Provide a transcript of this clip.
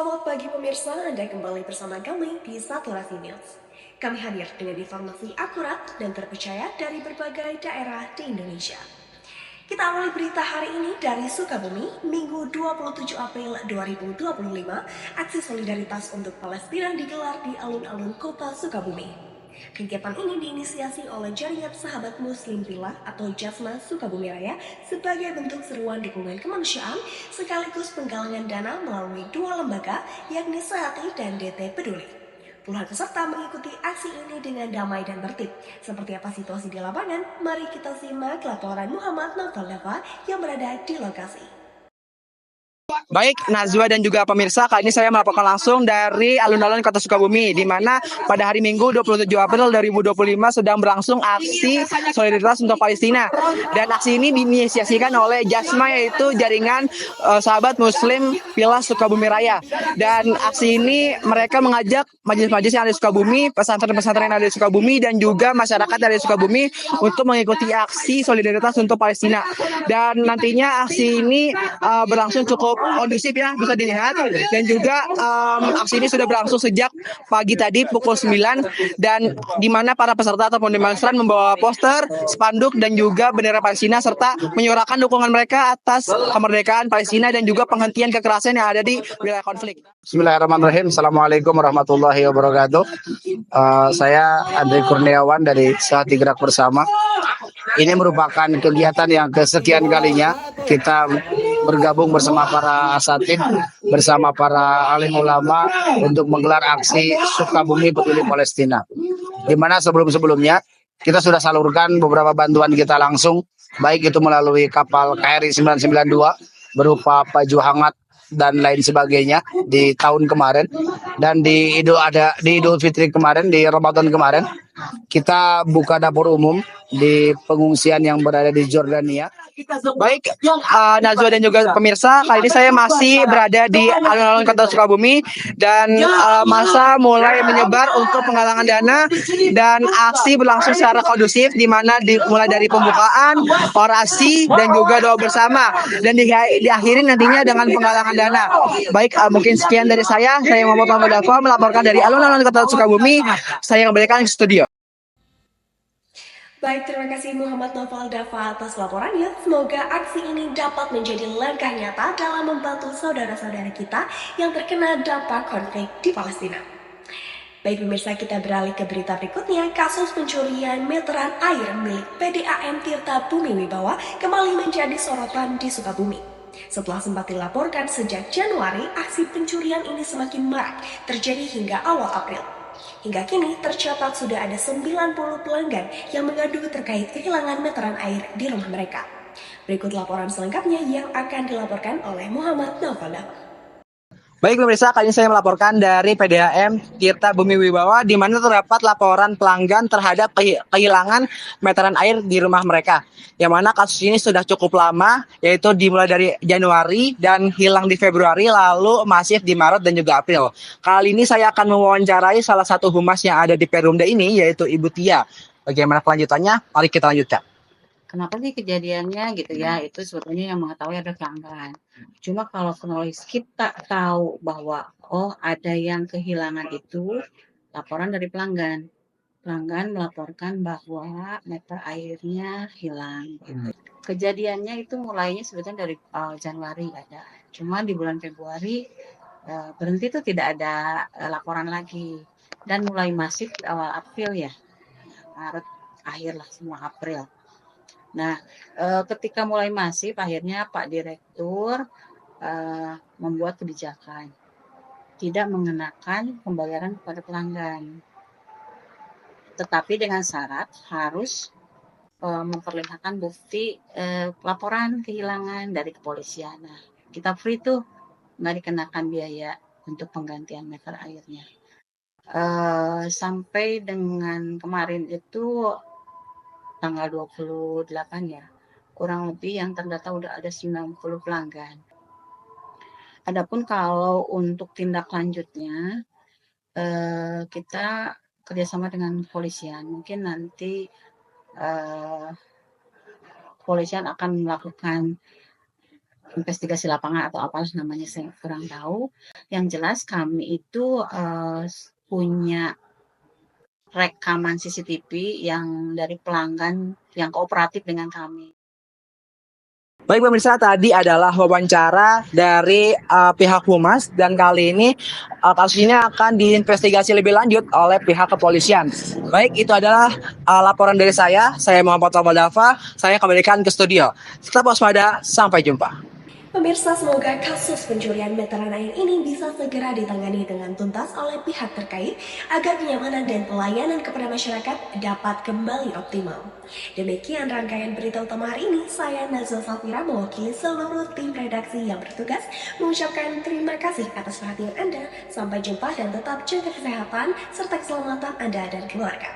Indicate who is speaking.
Speaker 1: Selamat pagi pemirsa, Anda kembali bersama kami di Saturasi News. Kami hadir dengan informasi akurat dan terpercaya dari berbagai daerah di Indonesia. Kita awali berita hari ini dari Sukabumi, Minggu 27 April 2025, aksi solidaritas untuk Palestina digelar di alun-alun kota Sukabumi. Kegiatan ini diinisiasi oleh Jaringan Sahabat Muslim Villa atau Jasma Sukabumi Raya sebagai bentuk seruan dukungan kemanusiaan sekaligus penggalangan dana melalui dua lembaga yakni Sehati dan DT Peduli. Puluhan peserta mengikuti aksi ini dengan damai dan tertib. Seperti apa situasi di lapangan? Mari kita simak laporan Muhammad Novel Dava yang berada di lokasi.
Speaker 2: Baik, Najwa dan juga pemirsa, kali ini saya melaporkan langsung dari alun-alun Kota Sukabumi, di mana pada hari Minggu 27 April 2025 sedang berlangsung aksi solidaritas untuk Palestina. Dan aksi ini diinisiasikan oleh Jasma, yaitu Jaringan Sahabat Muslim Villa Sukabumi Raya. Dan aksi ini mereka mengajak majelis-majelis yang ada di Sukabumi, pesantren-pesantren yang ada di Sukabumi, dan juga masyarakat dari Sukabumi untuk mengikuti aksi solidaritas untuk Palestina. Dan nantinya aksi ini berlangsung cukup kondusif ya, bisa dilihat. Dan juga aksi ini sudah berlangsung sejak pagi tadi pukul 9, dan di mana para peserta ataupun demonstran membawa poster, spanduk dan juga bendera Palestina serta menyuarakan dukungan mereka atas kemerdekaan Palestina dan juga penghentian kekerasan yang ada di wilayah konflik.
Speaker 3: Bismillahirrahmanirrahim. Assalamualaikum warahmatullahi wabarakatuh. Saya Andre Kurniawan dari Sehati Gerak Bersama. Ini merupakan kegiatan yang kesekian kalinya kita bergabung bersama para asatid, bersama para alim ulama untuk menggelar aksi Sukabumi Peduli Palestina. Di mana sebelum-sebelumnya kita sudah salurkan beberapa bantuan kita langsung, baik itu melalui kapal KRI 992 berupa baju hangat dan lain sebagainya di tahun kemarin, dan di Idul Fitri kemarin, di Ramadan kemarin kita buka dapur umum di pengungsian yang berada di Jordania.
Speaker 2: Baik, Najwa dan juga pemirsa, kali ini saya masih berada di alun-alun Kota Sukabumi, dan masa mulai menyebar untuk penggalangan dana, dan aksi berlangsung secara kondusif, di mana mulai dari pembukaan, orasi, dan juga doa bersama, dan diakhiri nantinya dengan penggalangan dana. Baik, mungkin sekian dari saya Muhammad Muhammad Dava melaporkan dari alun-alun Kota Sukabumi. Saya kembalikan ke studio.
Speaker 1: Baik, terima kasih Muhammad Novel Dava atas laporannya. Semoga aksi ini dapat menjadi langkah nyata dalam membantu saudara-saudara kita yang terkena dampak konflik di Palestina. Baik pemirsa, kita beralih ke berita berikutnya. Kasus pencurian meteran air milik PDAM Tirta Bumi Wibawa kembali menjadi sorotan di Sukabumi. Setelah sempat dilaporkan sejak Januari, aksi pencurian ini semakin marak terjadi hingga awal April. Hingga kini tercatat sudah ada 90 pelanggan yang mengadu terkait kehilangan meteran air di rumah mereka. Berikut laporan selengkapnya yang akan dilaporkan oleh Muhammad Novel.
Speaker 2: Baik pemirsa, kali ini saya melaporkan dari PDAM Tirta Bumi Wibawa, di mana terdapat laporan pelanggan terhadap kehilangan meteran air di rumah mereka. Yang mana kasus ini sudah cukup lama, yaitu dimulai dari Januari dan hilang di Februari, lalu masif di Maret dan juga April. Kali ini saya akan mewawancarai salah satu humas yang ada di Perumda ini, yaitu Ibu Tia. Bagaimana kelanjutannya? Mari kita lanjutkan.
Speaker 4: Kenapa sih kejadiannya gitu ya, itu sebetulnya yang mengetahui ada pelanggan. Cuma kalau kronologis kita tahu bahwa oh ada yang kehilangan itu laporan dari pelanggan. Pelanggan melaporkan bahwa meter airnya hilang gitu. Kejadiannya itu mulainya sebetulnya dari Januari ada. Cuma di bulan Februari berhenti tuh tidak ada laporan lagi. Dan mulai masif di awal April ya. Maret akhir lah semua April. Nah, ketika mulai masif, akhirnya Pak Direktur membuat kebijakan tidak mengenakan pembayaran kepada pelanggan, tetapi dengan syarat harus memperlihatkan bukti laporan kehilangan dari kepolisian. Nah, kita free tuh, nggak dikenakan biaya untuk penggantian meter airnya. Sampai dengan kemarin itu tanggal 28 ya, kurang lebih yang terdata udah ada 90 pelanggan. Adapun kalau untuk tindak lanjutnya, kita kerjasama dengan kepolisian. Mungkin nanti kepolisian akan melakukan investigasi lapangan atau apalah namanya, saya kurang tahu. Yang jelas kami itu punya rekaman CCTV yang dari pelanggan yang kooperatif dengan kami.
Speaker 2: Baik pemirsa, tadi adalah wawancara dari pihak humas dan kali ini kasus ini akan diinvestigasi lebih lanjut oleh pihak kepolisian. Baik, itu adalah laporan dari saya. Saya Muhammad Dava. Saya kembalikan ke studio. Tetap waspada. Sampai jumpa.
Speaker 1: Pemirsa, semoga kasus pencurian meteran air ini bisa segera ditangani dengan tuntas oleh pihak terkait agar kenyamanan dan pelayanan kepada masyarakat dapat kembali optimal. Demikian rangkaian berita utama hari ini. Saya Nazwa Safira mewakili seluruh tim redaksi yang bertugas mengucapkan terima kasih atas perhatian Anda. Sampai jumpa dan tetap jaga kesehatan serta keselamatan Anda dan keluarga.